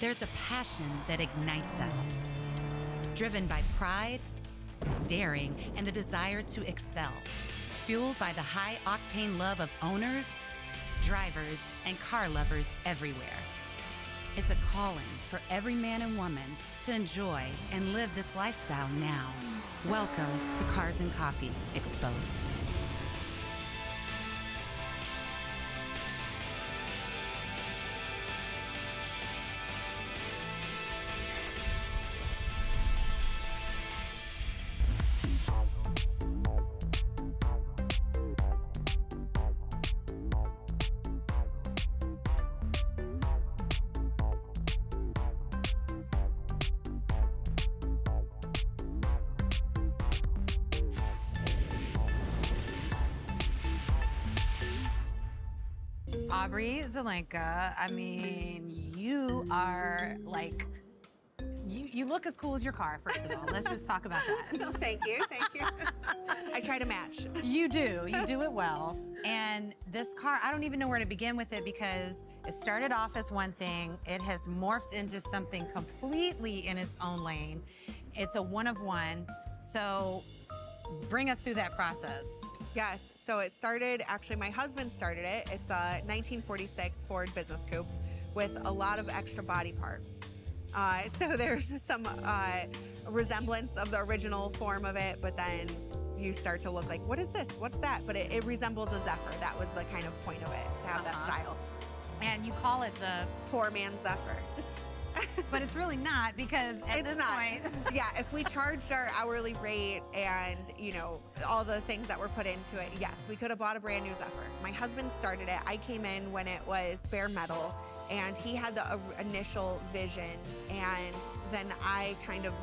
There's a passion that ignites us, driven by pride, daring, and the desire to excel, fueled by the high-octane love of owners, drivers, and car lovers everywhere. It's a calling for every man and woman to enjoy and live this lifestyle now. Welcome to Cars and Coffee Exposed. Aubrey Zelenka, I mean, you are like, you look as cool as your car, first of all. Let's just talk about that. No, thank you. I try to match. You do it well. And this car, I don't even know where to begin with it because it started off as one thing. It has morphed into something completely in its own lane. It's a one of one. So bring us through that process. Yes, so it started, actually my husband started it. It's a 1946 Ford Business Coupe with a lot of extra body parts. So there's some resemblance of the original form of it, but then you start to look like, what is this? What's that? But it resembles a Zephyr. That was the kind of point of it, to have that style. And you call it the poor man Zephyr. But it's really not, because at this point. Yeah, if we charged our hourly rate and, you know, all the things that were put into it, yes, we could have bought a brand new Zephyr. My husband started it. I came in when it was bare metal, and he had the initial vision, and then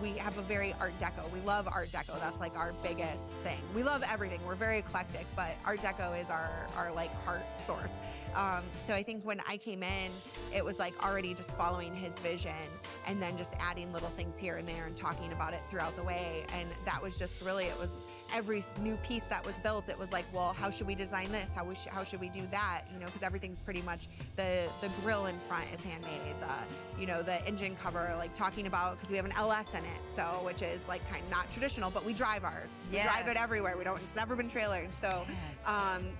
we have a very Art Deco. We love Art Deco. That's like our biggest thing. We love everything. We're very eclectic, but Art Deco is our like heart source. So I think when I came in, it was like already just following his vision and then just adding little things here and there and talking about it throughout the way. And that was just really, it was every new piece that was built, it was like, well, how should we design this? How should we do that? You know, because everything's pretty much, the grill in front is handmade, the engine cover, like talking about, because we have an LS in it, so, which is like kind of not traditional, but we drive ours. We drive it everywhere. It's never been trailered. So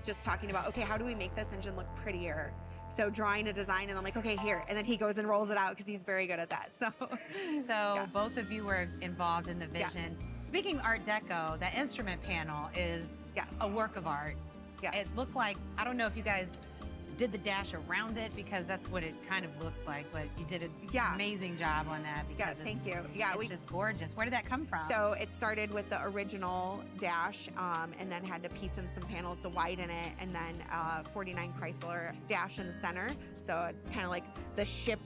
just talking about, okay, how do we make this engine look prettier? So drawing a design, and I'm like, okay, here. And then he goes and rolls it out because he's very good at that. So both of you were involved in the vision. Yes. Speaking Art Deco, that instrument panel is a work of art. Yes. It looked like, I don't know if you guys did the dash around it, because that's what it kind of looks like, but you did an amazing job on that, because thank you. Yeah, it's just gorgeous. Where did that come from? So it started with the original dash, and then had to piece in some panels to widen it, and then 49 Chrysler dash in the center. So it's kind of like the ship,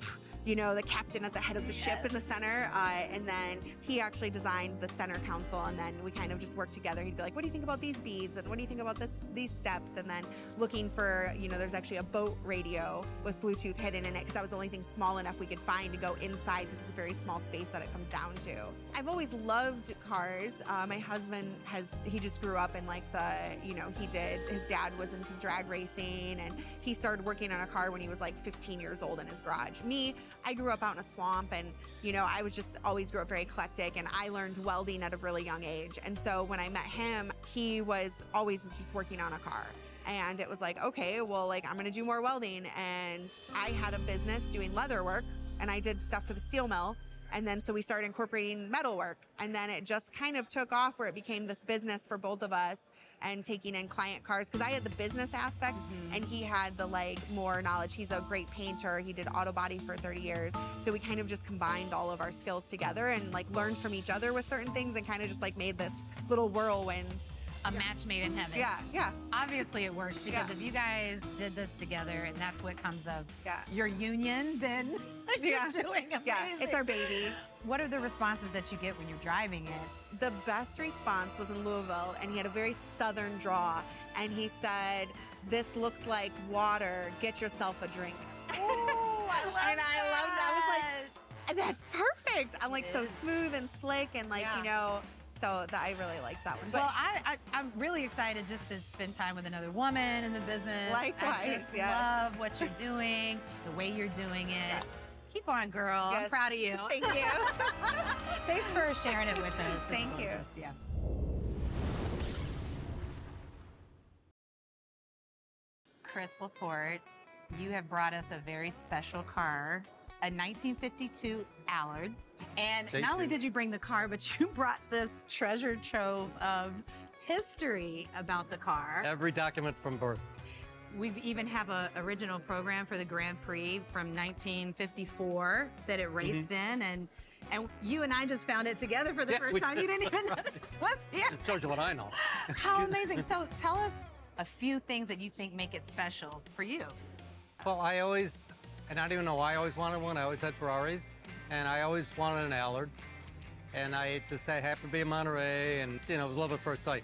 you know, the captain at the head of the ship in the center. And then he actually designed the center console, and then we kind of just worked together. He'd be like, what do you think about these beads? And what do you think about these steps? And then looking for, you know, there's actually a boat radio with Bluetooth hidden in it, because that was the only thing small enough we could find to go inside, because it's a very small space that it comes down to. I've always loved cars. My husband he just grew up in like his dad was into drag racing, and he started working on a car when he was like 15 years old in his garage. Me, I grew up out in a swamp, and, you know, I was just always grew up very eclectic, and I learned welding at a really young age. And so when I met him, he was always just working on a car. And it was like, okay, well, like, I'm gonna do more welding. And I had a business doing leather work, and I did stuff for the steel mill. And then so we started incorporating metal work, and then it just kind of took off where it became this business for both of us, and taking in client cars, because I had the business aspect and he had the like more knowledge. He's a great painter. He did auto body for 30 years. So we kind of just combined all of our skills together and like learned from each other with certain things, and kind of just like made this little whirlwind. A match made in heaven. Yeah. Obviously it works, because if you guys did this together and that's what comes of your union, then you're doing amazing. Yeah, it's our baby. What are the responses that you get when you're driving it? The best response was in Louisville, and he had a very southern draw, and he said, "This looks like water, get yourself a drink." Oh, I love and I loved that. I was like, that's perfect. I'm like so smooth and slick, and like, you know, so I really liked that one. Well, I'm really excited just to spend time with another woman in the business. Likewise, I just love what you're doing, the way you're doing it. Keep on, girl. I'm Yes. proud of you. Thank you. Thanks for sharing it with us. Thank It's you. gorgeous, yeah. Chris Laporte, you have brought us a very special car, a 1952 Allard. And Thank not only you. did you bring the car, but you brought this treasure trove of history about the car. Every document from birth. We even have a original program for the Grand Prix from 1954 that it raced in, and you and I just found it together for the Yeah, first we time. You did. didn't even know this was here. It shows you what I know. How amazing! So tell us a few things that you think make it special for you. Well, I always, and I don't even know why I always wanted one. I always had Ferraris, and I always wanted an Allard. And I happened to be in Monterey, and it was love at first sight.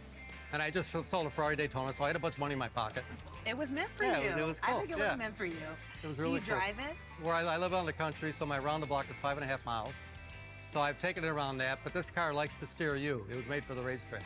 And I just sold a Ferrari Daytona, so I had a bunch of money in my pocket. It was meant for Yeah, you. it was I cool, think it yeah. was meant for you. It was Do really you cool. drive it? Where I live out in the country, so my round the block is 5.5 miles. So I've taken it around that, but this car likes to steer you. It was made for the racetrack.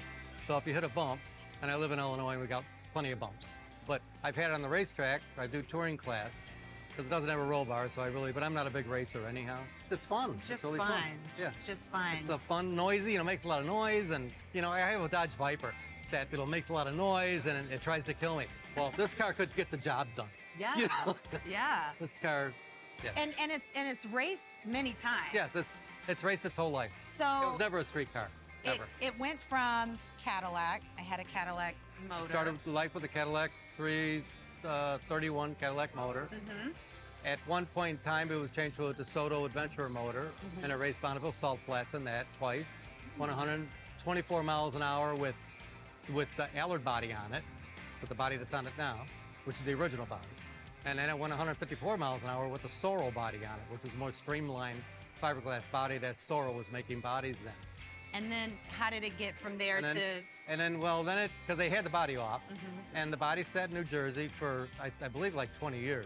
So if you hit a bump, and I live in Illinois, we got plenty of bumps. But I've had it on the racetrack. I do touring class, because it doesn't have a roll bar, so but I'm not a big racer anyhow. It's fun. It's just really fun. Yeah. It's just fun. It's a fun, noisy, makes a lot of noise, and I have a Dodge Viper that makes a lot of noise and it tries to kill me. Well, this car could get the job done. Yeah. You know? Yeah. This car, yeah. And it's raced many times. Yes, it's raced its whole life. So It was never a street car, ever. It went from Cadillac. I had a Cadillac motor. Started life with a Cadillac 331 Cadillac motor. Mm-hmm. At one point in time, it was changed to a DeSoto Adventurer motor, Mm-hmm. and it raced Bonneville Salt Flats in that twice. Went 124 miles an hour with the Allard body on it, with the body that's on it now, which is the original body. And then it went 154 miles an hour with the Soro body on it, which was more streamlined fiberglass body that Soro was making bodies then. And then how did it get from there And then, to? because they had the body off, and the body sat in New Jersey for, I believe, like 20 years.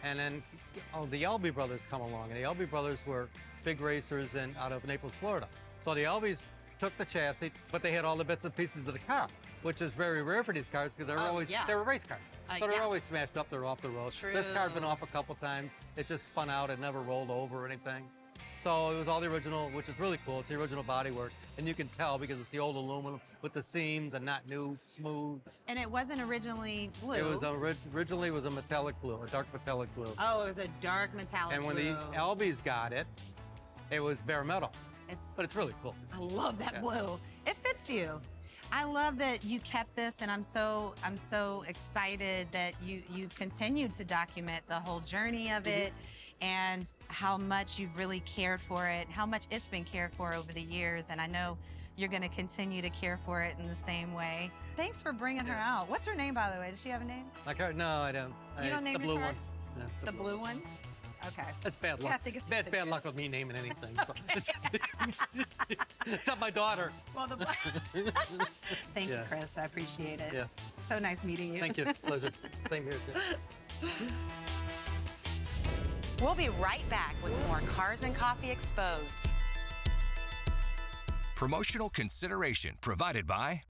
And then the Elby brothers come along, and the Elby brothers were big racers out of Naples, Florida. So the Elbys took the chassis, but they had all the bits and pieces of the car, which is very rare for these cars because they were race cars. So they're yeah. always smashed up, they're off the road. This car had been off a couple times. It just spun out, it never rolled over or anything. So it was all the original, which is really cool. It's the original bodywork, and you can tell because it's the old aluminum with the seams and not new, smooth. And it wasn't originally blue. It was originally it was a metallic blue, a dark metallic blue. Oh, it was a dark metallic And when blue. the Elbys got it, it was bare metal. But it's really cool. I love that Yeah. blue. It fits you. I love that you kept this, and I'm so excited that you continued to document the whole journey of it and how much you've really cared for it, how much it's been cared for over the years, and I know you're going to continue to care for it in the same way. Thanks for bringing her out. What's her name, by the way? Does she have a name? My car? No, I don't. You don't name the your blue one. cars? Yeah, The blue one? Okay. That's bad Yeah, luck. I think it's Bad something luck with me naming anything. So except my daughter. Well, Thank you, Yeah. Chris. I appreciate it. Yeah. So nice meeting you. Thank you. Pleasure. Same here. Too. We'll be right back with more Cars and Coffee Exposed. Promotional consideration provided by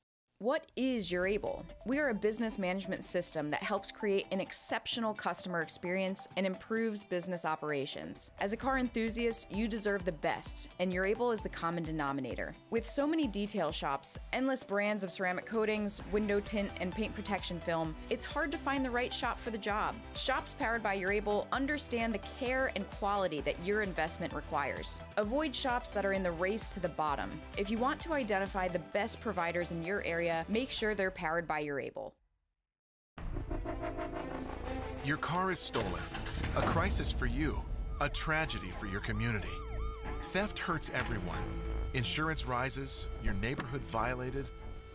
What is Urable? We are a business management system that helps create an exceptional customer experience and improves business operations. As a car enthusiast, you deserve the best, and Urable is the common denominator. With so many detail shops, endless brands of ceramic coatings, window tint, and paint protection film, it's hard to find the right shop for the job. Shops powered by Urable understand the care and quality that your investment requires. Avoid shops that are in the race to the bottom. If you want to identify the best providers in your area, make sure they're powered by Urable. Your car is stolen. A crisis for you. A tragedy for your community. Theft hurts everyone. Insurance rises. Your neighborhood violated.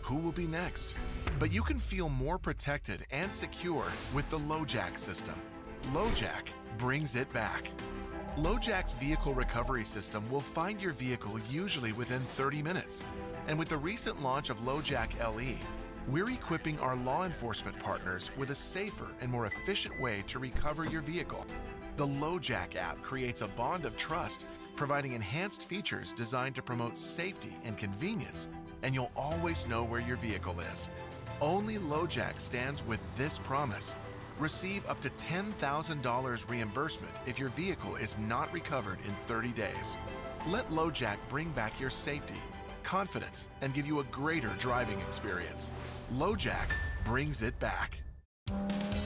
Who will be next? But you can feel more protected and secure with the LoJack system. LoJack brings it back. LoJack's vehicle recovery system will find your vehicle usually within 30 minutes. And with the recent launch of LoJack LE, we're equipping our law enforcement partners with a safer and more efficient way to recover your vehicle. The LoJack app creates a bond of trust, providing enhanced features designed to promote safety and convenience, and you'll always know where your vehicle is. Only LoJack stands with this promise. Receive up to $10,000 reimbursement if your vehicle is not recovered in 30 days. Let LoJack bring back your safety, confidence, and give you a greater driving experience. LoJack brings it back.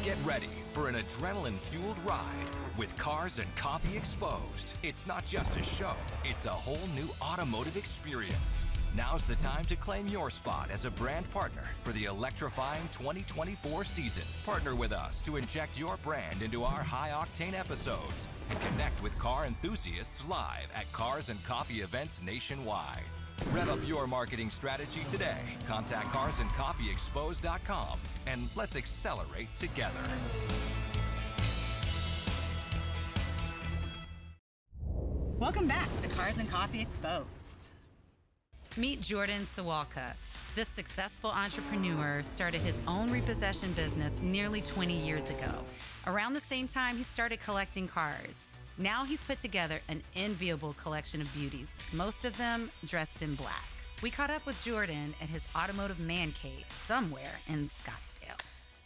Get ready for an adrenaline-fueled ride with Cars and Coffee Exposed. It's not just a show, it's a whole new automotive experience. Now's the time to claim your spot as a brand partner for the electrifying 2024 season. Partner with us to inject your brand into our high-octane episodes and connect with car enthusiasts live at Cars and Coffee events nationwide. Rev up your marketing strategy today. Contact carsandcoffeeexposed.com and let's accelerate together. Welcome back to Cars and Coffee Exposed. Meet Jordan Sawalka. This successful entrepreneur started his own repossession business nearly 20 years ago. Around the same time, he started collecting cars. Now he's put together an enviable collection of beauties, most of them dressed in black. We caught up with Jordan at his automotive man cave somewhere in Scottsdale.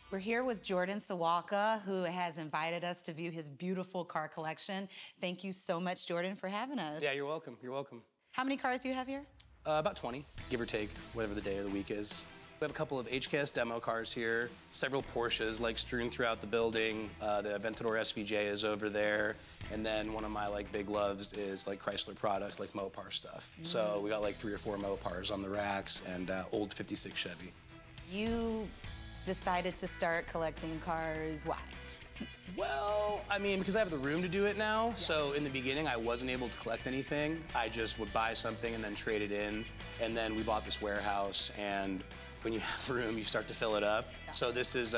We're here with Jordan Sawalka, who has invited us to view his beautiful car collection. Thank you so much, Jordan, for having us. Yeah, you're welcome. You're welcome. How many cars do you have here? About 20, give or take, whatever the day of the week is. We have a couple of HKS demo cars here, several Porsches like strewn throughout the building. The Aventador SVJ is over there. And then one of my big loves is Chrysler products, like Mopar stuff. So we got 3 or 4 Mopars on the racks and old 56 Chevy. You decided to start collecting cars, why? Well, I mean, because I have the room to do it now. Yeah. So in the beginning, I wasn't able to collect anything. I just would buy something and then trade it in. And then we bought this warehouse, and when you have room, you start to fill it up. Yeah. So this is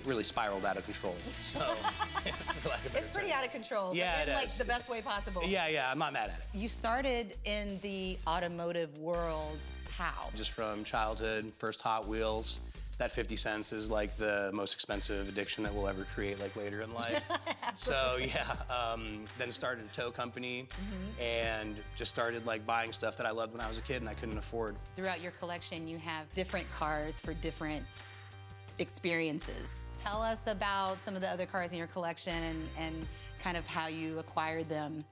really spiraled out of control. So, for lack of a better It's pretty term. out of control, yeah, but in the best way possible. Yeah, I'm not mad at it. You started in the automotive world, how? Just from childhood, first Hot Wheels. That 50 cents is the most expensive addiction that we'll ever create later in life. So yeah, then started a tow company and just started buying stuff that I loved when I was a kid and I couldn't afford. Throughout your collection, you have different cars for different experiences. Tell us about some of the other cars in your collection and kind of how you acquired them.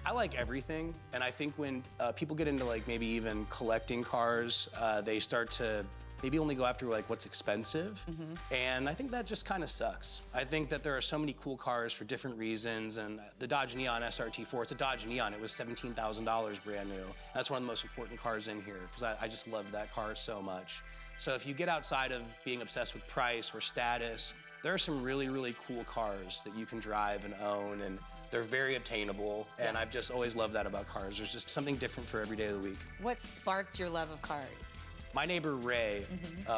I like everything, and I think when people get into maybe even collecting cars, they start to maybe only go after what's expensive, and I think that just kind of sucks. I think that there are so many cool cars for different reasons, and the Dodge Neon SRT4, it's a Dodge Neon, it was $17,000 brand new. That's one of the most important cars in here, because I just love that car so much. So if you get outside of being obsessed with price or status, there are some really, really cool cars that you can drive and own, and they're very obtainable, and I've just always loved that about cars. There's just something different for every day of the week. What sparked your love of cars? My neighbor Ray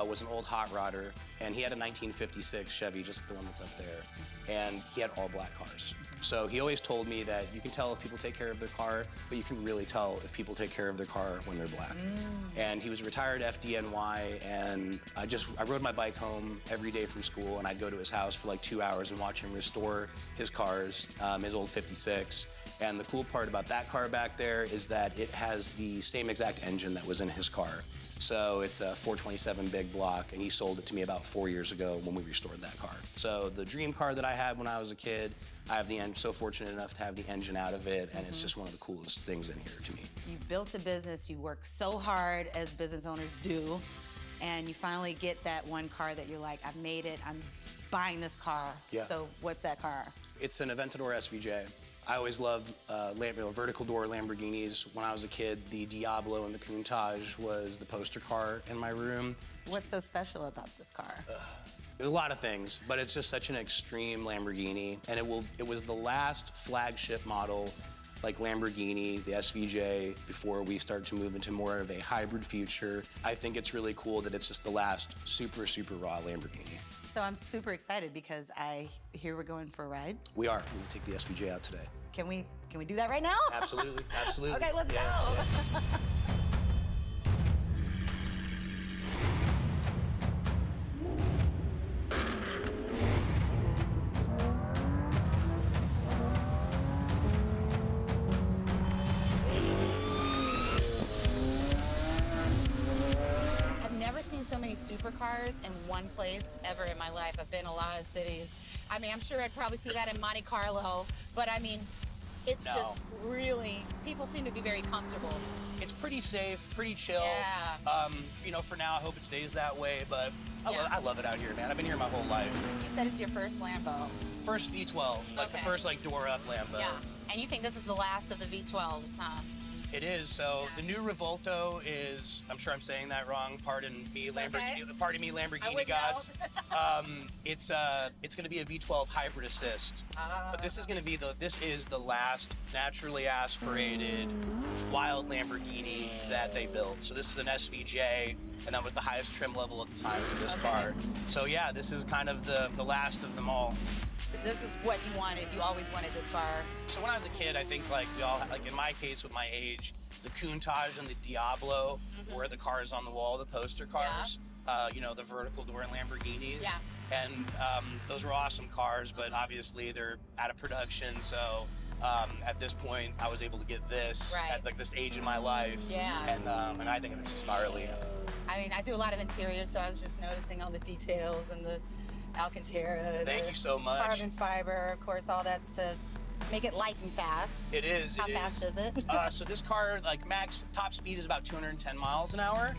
was an old hot rodder, and he had a 1956 Chevy, just like the one that's up there, and he had all black cars. So he always told me that you can tell if people take care of their car, but you can really tell if people take care of their car when they're black. And he was a retired FDNY, and I rode my bike home every day from school, and I'd go to his house for 2 hours and watch him restore his cars, his old 56. And the cool part about that car back there is that it has the same exact engine that was in his car. So it's a 427 big block, and he sold it to me about 4 years ago when we restored that car. So the dream car that I had when I was a kid, I have so fortunate enough to have the engine out of it, and it's just one of the coolest things in here to me. You built a business, you work so hard as business owners do, and you finally get that one car that you're like, I've made it, I'm buying this car. Yeah. So what's that car? It's an Aventador SVJ. I always loved vertical door Lamborghinis. When I was a kid, the Diablo and the Countach was the poster car in my room. What's so special about this car? There's a lot of things, but it's just such an extreme Lamborghini, and it was the last flagship model Lamborghini, the SVJ, before we start to move into more of a hybrid future. I think it's really cool that it's just the last super, super raw Lamborghini. So I'm super excited because I hear we're going for a ride. We are. We'll take the SVJ out today. Can we do that right now? Absolutely, absolutely. Okay, let's go. I've never seen so many supercars in one place ever in my life. I've been in a lot of cities, I mean, I'm sure I'd probably see that in Monte Carlo, but I mean, it's just really, people seem to be very comfortable. It's pretty safe, pretty chill. Yeah. You know, for now, I hope it stays that way, but I love it out here, man. I've been here my whole life. You said it's your first Lambo. First V12, like the first like door up Lambo. Yeah, and you think this is the last of the V12s, huh? It is. So the new Revolto is, I'm sure I'm saying that wrong. Pardon me, Lamborghini. Okay. Pardon me, Lamborghini gods. It's going to be a V12 hybrid assist. But this is going to be the last naturally aspirated wild Lamborghini that they built. So this is an SVJ, and that was the highest trim level at the time for this car. So yeah, this is kind of the last of them all. This is what you wanted. You always wanted this car. So when I was a kid, I think like we all, like in my case with my age, the Countach and the Diablo were the cars on the wall, the poster cars. You know, the vertical door Lamborghinis. Yeah. And those were awesome cars, but obviously they're out of production. So at this point, I was able to get this at like this age in my life. Yeah. And I think this is gnarly. I mean, I do a lot of interiors, so I was just noticing all the details and the Alcantara. Thank you so much. Carbon fiber, of course, all that's to make it light and fast. It is. How fast is it? So this car, like max top speed is about 210 miles an hour.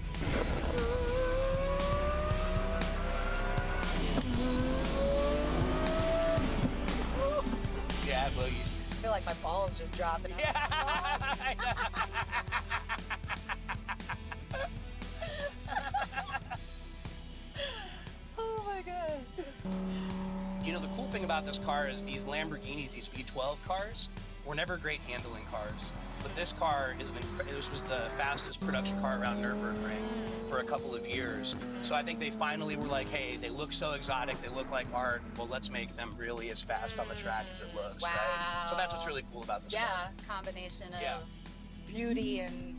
Yeah, boogies. I feel like my balls just dropped. Oh my God. You know, the cool thing about this car is these Lamborghinis, these V12 cars, were never great handling cars. But this car is this was the fastest production car around Nürburgring for a couple of years. So I think they finally were like, hey, they look so exotic, they look like art, well, let's make them really as fast on the track as it looks, right? So that's what's really cool about this car. Yeah, combination of beauty and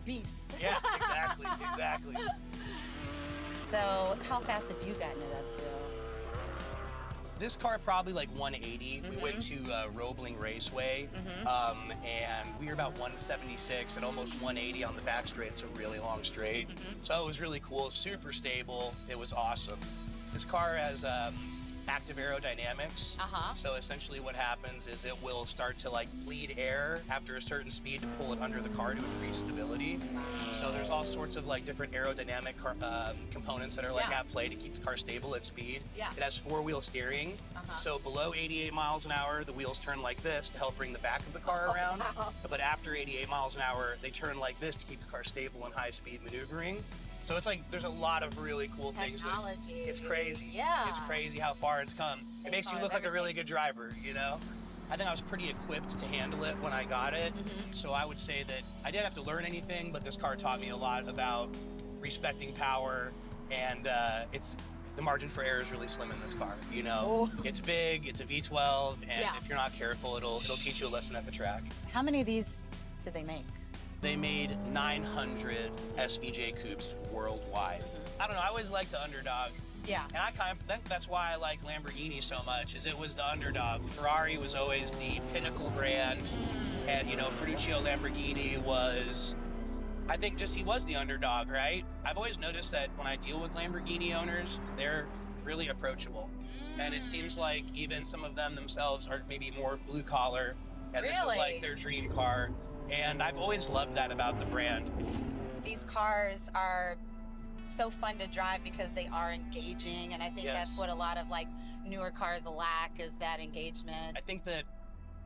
beast. Yeah, exactly, exactly. So how fast have you gotten it up to? This car probably like 180. We went to Roebling Raceway, and we were about 176 and almost 180 on the back straight. It's a really long straight. So it was really cool, super stable. It was awesome. This car has active aerodynamics. So essentially what happens is it will start to like bleed air after a certain speed to pull it under the car to increase stability. So there's all sorts of like different aerodynamic components that are like at play to keep the car stable at speed. It has four-wheel steering. So below 88 miles an hour, the wheels turn like this to help bring the back of the car around. But after 88 miles an hour, they turn like this to keep the car stable in high-speed maneuvering. So it's like, there's a lot of really cool things. It's crazy. Yeah. It's crazy how far it's come. It makes you look like a really good driver, you know? I think I was pretty equipped to handle it when I got it. So I would say that I didn't have to learn anything, but this car taught me a lot about respecting power, and the margin for error is really slim in this car, you know? It's big, it's a V12, and if you're not careful, it'll teach you a lesson at the track. How many of these did they make? They made 900 SVJ coupes worldwide. I don't know, I always liked the underdog. Yeah. And I think that's why I like Lamborghini so much, is it was the underdog. Ferrari was always the pinnacle brand, and you know, Ferruccio Lamborghini was, I think he was the underdog, right? I've always noticed that when I deal with Lamborghini owners, they're really approachable. And it seems like even some of them themselves are maybe more blue collar, and this was like their dream car. And I've always loved that about the brand. These cars are so fun to drive because they are engaging, and I think that's what a lot of like newer cars lack, is that engagement. I think that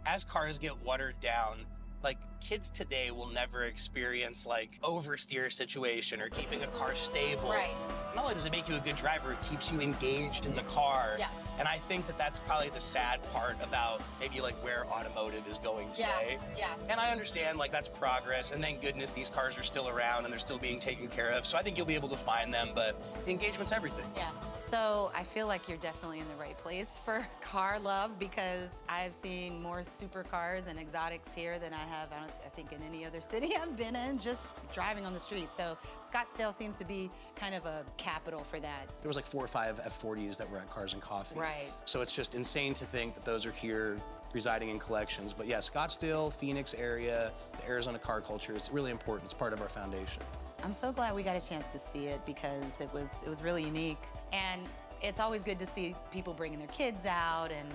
as cars get watered down, like kids today will never experience like oversteer situation or keeping a car stable. Right. Not only does it make you a good driver, it keeps you engaged in the car. Yeah. And I think that that's probably the sad part about maybe like where automotive is going today. Yeah. And I understand like that's progress, and thank goodness these cars are still around and they're still being taken care of. So I think you'll be able to find them, but the engagement's everything. Yeah. So I feel like you're definitely in the right place for car love, because I've seen more supercars and exotics here than I have, I think, in any other city I've been in, just driving on the street. So Scottsdale seems to be kind of a capital for that. There was like 4 or 5 F40s that were at Cars and Coffee. Right. So it's just insane to think that those are here residing in collections. But yeah, Scottsdale, Phoenix area, the Arizona car culture, it's really important. It's part of our foundation. I'm so glad we got a chance to see it, because it was really unique. And it's always good to see people bringing their kids out and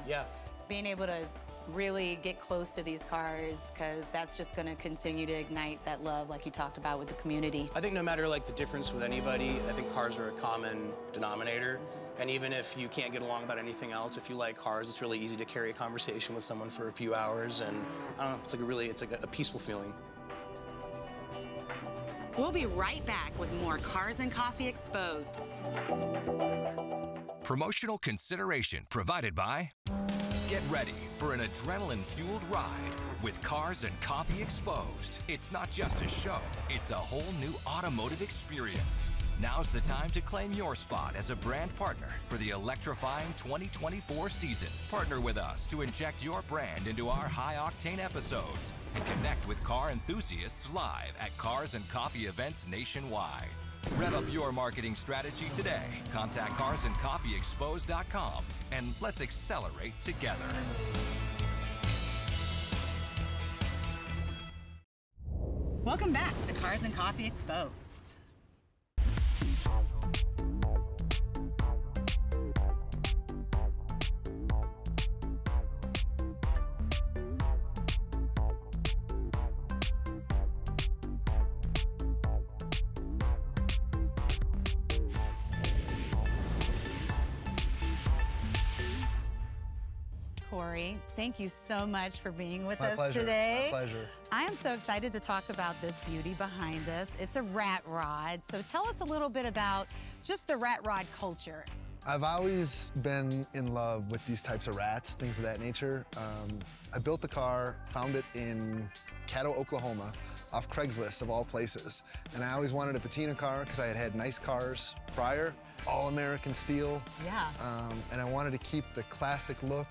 being able to really get close to these cars, because that's just going to continue to ignite that love like you talked about with the community. I think no matter like the difference with anybody, I think cars are a common denominator. And even if you can't get along about anything else, if you like cars, it's really easy to carry a conversation with someone for a few hours. And I don't know, it's like a peaceful feeling. We'll be right back with more Cars and Coffee Exposed. Promotional consideration provided by... Get ready for an adrenaline-fueled ride with Cars and Coffee Exposed. It's not just a show, it's a whole new automotive experience. Now's the time to claim your spot as a brand partner for the electrifying 2024 season. Partner with us to inject your brand into our high-octane episodes and connect with car enthusiasts live at Cars and Coffee events nationwide. Rev up your marketing strategy today. Contact carsandcoffeeexposed.com and let's accelerate together. Welcome back to Cars and Coffee Exposed. Corey, thank you so much for being with us today. My pleasure. I am so excited to talk about this beauty behind us. It's a rat rod. So tell us a little bit about just the rat rod culture. I've always been in love with these types of rats, things of that nature. I built the car, found it in Caddo, Oklahoma, off Craigslist of all places. And I always wanted a patina car because I had had nice cars prior, all American steel. Yeah. And I wanted to keep the classic look,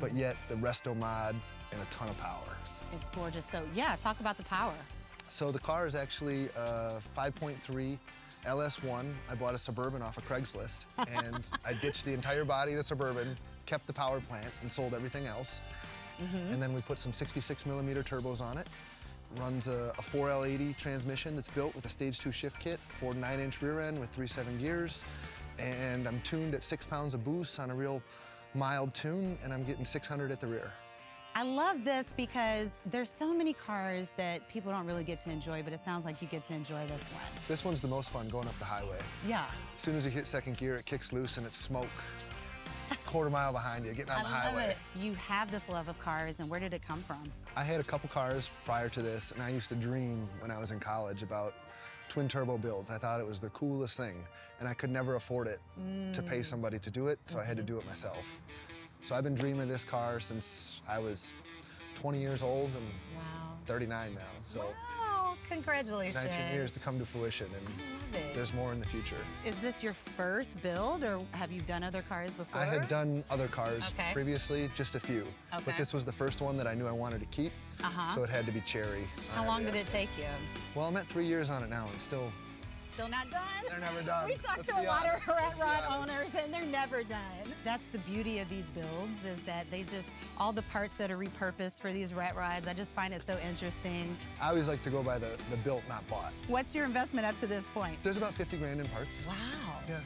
but yet the resto mod and a ton of power. It's gorgeous. So yeah, talk about the power. So the car is actually a 5.3 LS1. I bought a Suburban off of Craigslist, and I ditched the entire body of the Suburban, kept the power plant, and sold everything else. And then we put some 66mm turbos on it. Runs a 4L80 transmission that's built with a stage 2 shift kit, Ford 9-inch rear end with 3/7 gears. And I'm tuned at 6 pounds of boost on a real mild tune, and I'm getting 600 at the rear. I love this because there's so many cars that people don't really get to enjoy, but it sounds like you get to enjoy this one. This one's the most fun going up the highway. Yeah. As soon as you hit second gear, it kicks loose and it's smoke. Quarter mile behind you, getting on the highway. I love it. You have this love of cars, and where did it come from? I had a couple cars prior to this, and I used to dream when I was in college about twin turbo builds. I thought it was the coolest thing, and I could never afford it to pay somebody to do it, so I had to do it myself. So I've been dreaming of this car since I was 20 years old and 39 now. So wow, congratulations. 19 years to come to fruition, and I love it. There's more in the future. Is this your first build, or have you done other cars before? I had done other cars previously, just a few. Okay. But this was the first one that I knew I wanted to keep, so it had to be cherry. How long did it take you? Well, I'm at 3 years on it now, and still not done? They're never done. We've talked to a lot of rat rod owners, and they're never done. That's the beauty of these builds, is that they just, all the parts that are repurposed for these rat rods, I just find it so interesting. I always like to go by the built, not bought. What's your investment up to this point? There's about 50 grand in parts. Wow. Yeah,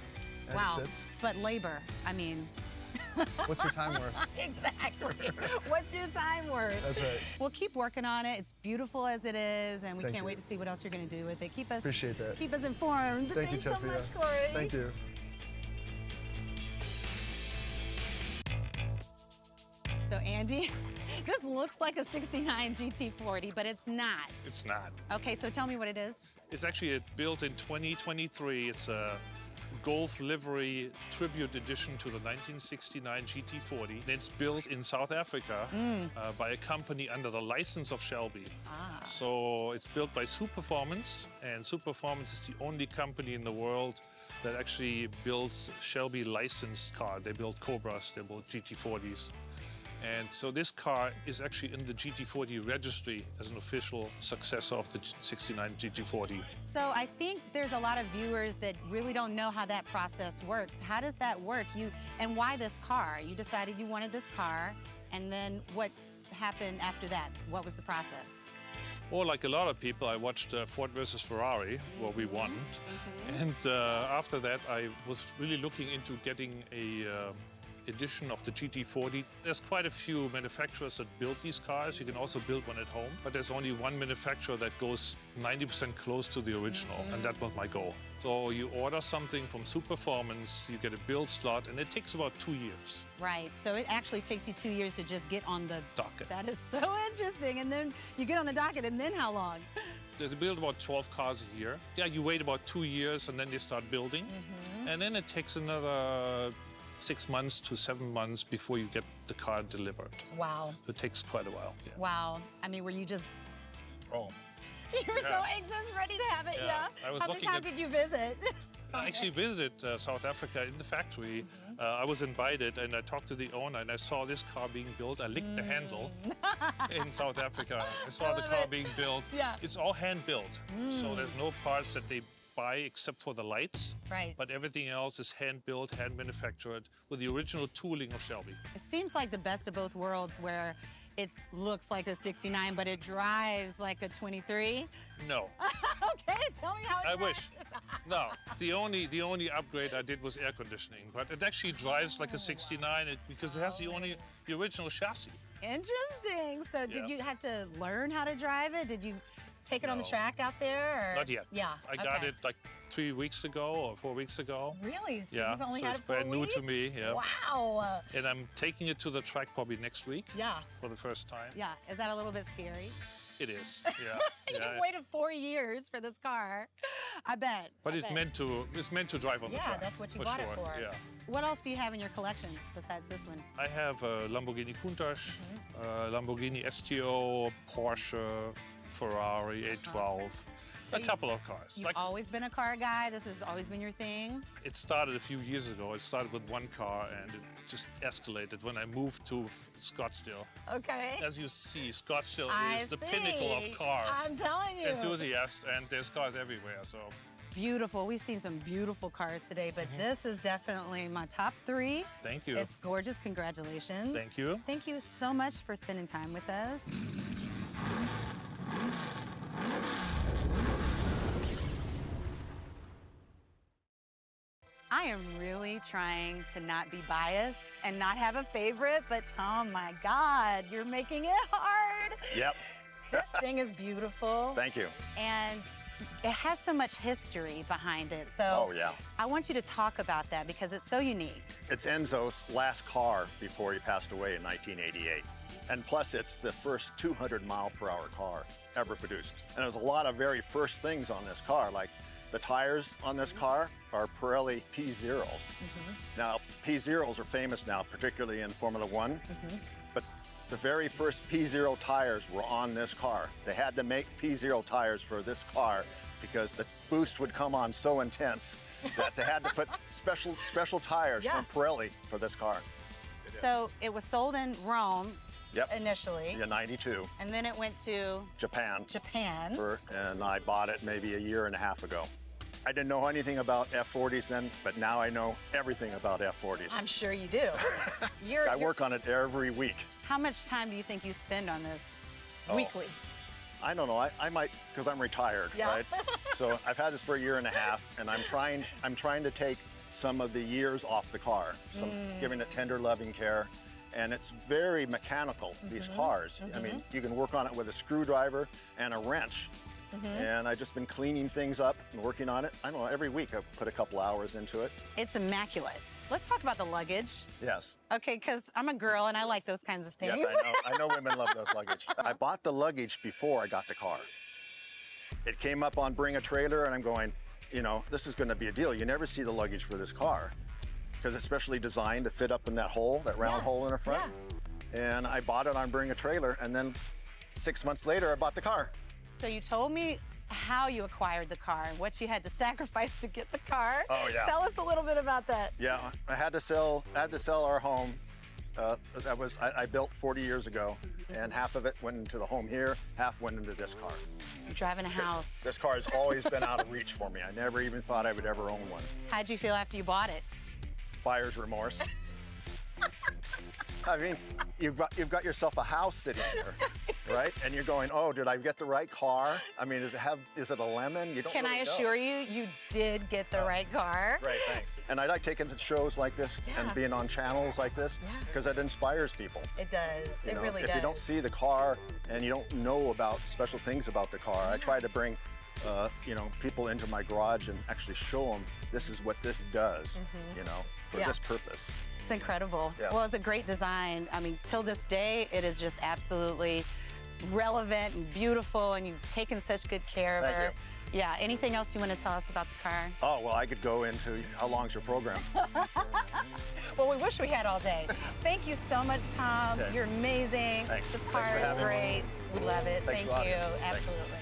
as wow. it sits. But labor, I mean. What's your time worth? Exactly. What's your time worth? That's right. Well, keep working on it. It's beautiful as it is, and we Thank can't you. wait to see what else you're going to do with it. Keep us Appreciate that. Keep us informed. Thank you, Thanks so Chelsea. much, Corey. Thank you. So, Andy, this looks like a 69 GT40, but it's not. It's not. Okay, so tell me what it is. It's actually built in 2023. It's a Golf livery tribute edition to the 1969 GT40. And it's built in South Africa by a company under the license of Shelby. So it's built by Super Performance, and Super Performance is the only company in the world that actually builds Shelby licensed car. They build Cobras, they build GT40s. And so this car is actually in the GT40 registry as an official successor of the 69 GT40. So I think there's a lot of viewers that really don't know how that process works. How does that work? And why this car? You decided you wanted this car, and then what happened after that? What was the process? Or like a lot of people, I watched Ford versus Ferrari, where we won. And after that, I was really looking into getting a edition of the GT40. There's quite a few manufacturers that build these cars. You can also build one at home, but there's only one manufacturer that goes 90% close to the original, and that was my goal. So you order something from Superformance, you get a build slot, and it takes about 2 years. Right, so it actually takes you 2 years to just get on the docket. That is so interesting. And then you get on the docket, and then how long? They build about 12 cars a year. Yeah, you wait about 2 years, and then they start building. And then it takes another 6 months to 7 months before you get the car delivered. Wow. It takes quite a while. Yeah. Wow. I mean, were you just... Oh. You were so anxious, ready to have it, Yeah. I was How many looking times did you visit? I actually visited South Africa in the factory. I was invited, and I talked to the owner, and I saw this car being built. I licked the handle in South Africa. I saw the car being built. Yeah. It's all hand-built, so there's no parts that they buy except for the lights. Right. But everything else is hand-built, hand-manufactured with the original tooling of Shelby. It seems like the best of both worlds, where it looks like a 69, but it drives like a 23. No. Okay, tell me how it I drives. wish. No, the only upgrade I did was air conditioning, but it actually drives like a 69 because it has the original chassis. Interesting. So did Yeah. you have to learn how to drive it? Did you take it on the No. track out there? Or? Not yet. Yeah. I got okay. it like 3 weeks ago or 4 weeks ago. Really? So Yeah, you've only so had it's it 4 brand new to weeks? me. Yeah. Wow. And I'm taking it to the track probably next week. Yeah. For the first time. Yeah. Is that a little bit scary? It is. Yeah. You've waited 4 years for this car. I bet. But I it's bet. meant to drive on the Yeah, track. that's what you for bought sure. it for. Yeah. What else do you have in your collection besides this one? I have a Lamborghini Countach, Lamborghini STO, Porsche, Ferrari 812, So a couple of cars. You've always been a car guy? This has always been your thing? It started a few years ago. It started with one car and it just escalated when I moved to Scottsdale. Okay. As you see, Scottsdale I is the see. pinnacle of car I'm telling you. enthusiast, and there's cars everywhere. So Beautiful. We've seen some beautiful cars today, but this is definitely my top 3. thank you. It's gorgeous. Congratulations. Thank you. Thank you so much for spending time with us. I am really trying to not be biased and not have a favorite, but oh my God, you're making it hard. Yep. This thing is beautiful. Thank you. And it has so much history behind it. So Oh, yeah. I want you to talk about that because it's so unique. It's Enzo's last car before he passed away in 1988. And plus, it's the first 200-mile-per-hour car ever produced. And there's a lot of very first things on this car, like the tires on this car are Pirelli P0s. Now, P0s are famous now, particularly in Formula One. But the very first P0 tires were on this car. They had to make P0 tires for this car because the boost would come on so intense that they had to put special tires from Pirelli for this car. So it was sold in Rome Yep. initially. Yeah, 92. And then it went to Japan. Japan. And I bought it maybe a year and a half ago. I didn't know anything about F40s then, but now I know everything about F40s. I'm sure you do. I work on it every week. How much time do you think you spend on this weekly? I don't know. I might, because I'm retired, Yeah. right? So I've had this for a year and a half, and I'm trying to take some of the years off the car, giving it tender, loving care. And it's very mechanical, these cars. I mean, you can work on it with a screwdriver and a wrench. And I've just been cleaning things up and working on it. I don't know, every week I've put a couple hours into it. It's immaculate. Let's talk about the luggage. Yes. Okay, because I'm a girl and I like those kinds of things. Yes, I know women love those luggage. I bought the luggage before I got the car. It came up on Bring a Trailer, and I'm going, you know, this is going to be a deal. You never see the luggage for this car because it's specially designed to fit up in that hole, that round hole in the front. And I bought it on Bring a Trailer, and then 6 months later, I bought the car. So you told me how you acquired the car and what you had to sacrifice to get the car. Oh, yeah. Tell us a little bit about that. Yeah, I had to sell our home. I built 40 years ago, and half of it went into the home here, half went into this car. You're driving a house. This car has always been out of reach for me. I never even thought I would ever own one. How'd you feel after you bought it? Buyer's remorse. I mean, you've got yourself a house sitting here. right? And you're going, oh, did I get the right car? I mean, is it a lemon? You don't Can really I know. assure you, you did get the right car? Great, thanks. And I like taking to shows like this and being on channels like this because it inspires people. It does. It really does. If you don't see the car and you don't know about special things about the car, I try to bring people into my garage and actually show them this is what this does, for this purpose. It's incredible. Yeah. Well, it's a great design. I mean, till this day, it is just absolutely relevant and beautiful, and you've taken such good care of her. You. Yeah, anything else you want to tell us about the car? Oh, well, I could go into how long's your program? Well, we wish we had all day. Thank you so much, Tom. Okay. You're amazing. Thanks. This Thanks car for is having me. great. We love it. Thanks Thank a lot. you. Thanks. Absolutely.